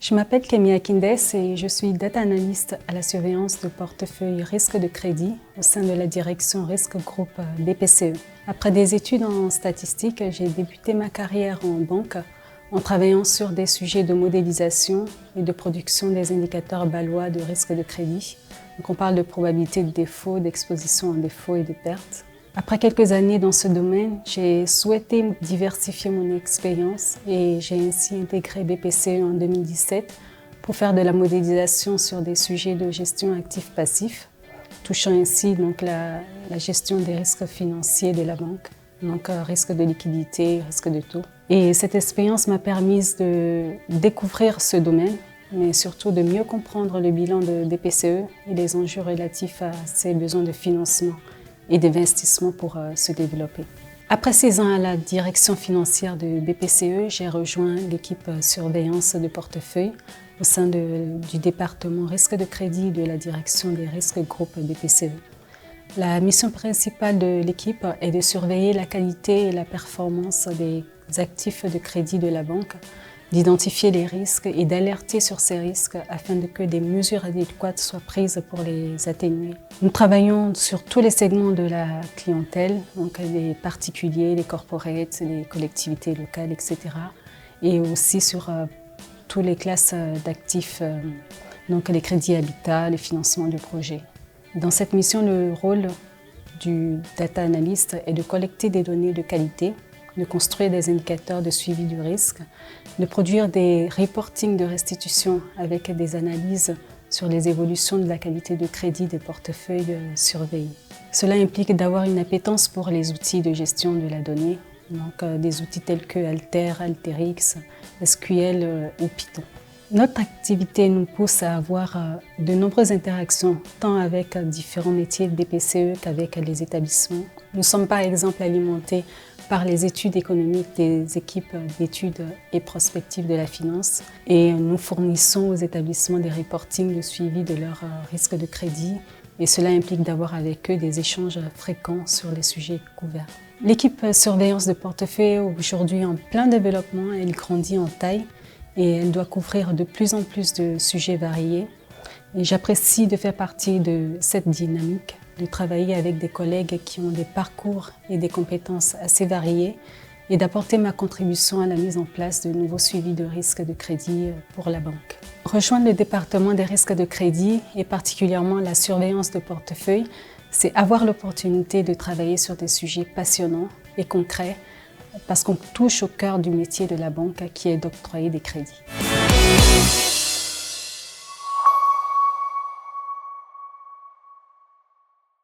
Je m'appelle Kémia Akindes et je suis data analyst à la surveillance de portefeuille risque de crédit au sein de la direction risque groupe BPCE. Après des études en statistique, j'ai débuté ma carrière en banque en travaillant sur des sujets de modélisation et de production des indicateurs balois de risque de crédit. Donc on parle de probabilité de défaut, d'exposition en défaut et de perte. Après quelques années dans ce domaine, j'ai souhaité diversifier mon expérience et j'ai ainsi intégré BPCE en 2017 pour faire de la modélisation sur des sujets de gestion actifs-passifs, touchant ainsi donc la gestion des risques financiers de la banque, donc risque de liquidité, risque de taux. Et cette expérience m'a permis de découvrir ce domaine, mais surtout de mieux comprendre le bilan de BPCE et les enjeux relatifs à ses besoins de financement et d'investissement pour se développer. Après 6 ans à la direction financière de BPCE, j'ai rejoint l'équipe surveillance de portefeuille au sein du département risque de crédit de la direction des risques groupe BPCE. La mission principale de l'équipe est de surveiller la qualité et la performance des actifs de crédit de la banque, d'identifier les risques et d'alerter sur ces risques afin que des mesures adéquates soient prises pour les atténuer. Nous travaillons sur tous les segments de la clientèle, donc les particuliers, les corporates, les collectivités locales, etc. Et aussi sur toutes les classes d'actifs, donc les crédits habitat, les financements de projets. Dans cette mission, le rôle du data analyst est de collecter des données de qualité, de construire des indicateurs de suivi du risque, de produire des reportings de restitution avec des analyses sur les évolutions de la qualité de crédit des portefeuilles surveillés. Cela implique d'avoir une appétence pour les outils de gestion de la donnée, donc des outils tels que Alter, Alteryx, SQL ou Python. Notre activité nous pousse à avoir de nombreuses interactions, tant avec différents métiers de BPCE qu'avec les établissements. Nous sommes par exemple alimentés par les études économiques des équipes d'études et prospectives de la finance et nous fournissons aux établissements des reportings de suivi de leurs risques de crédit et cela implique d'avoir avec eux des échanges fréquents sur les sujets couverts. L'équipe surveillance de portefeuille est aujourd'hui en plein développement, elle grandit en taille et elle doit couvrir de plus en plus de sujets variés. Et j'apprécie de faire partie de cette dynamique, de travailler avec des collègues qui ont des parcours et des compétences assez variées et d'apporter ma contribution à la mise en place de nouveaux suivis de risques de crédit pour la banque. Rejoindre le département des risques de crédit et particulièrement la surveillance de portefeuille, c'est avoir l'opportunité de travailler sur des sujets passionnants et concrets parce qu'on touche au cœur du métier de la banque qui est d'octroyer des crédits.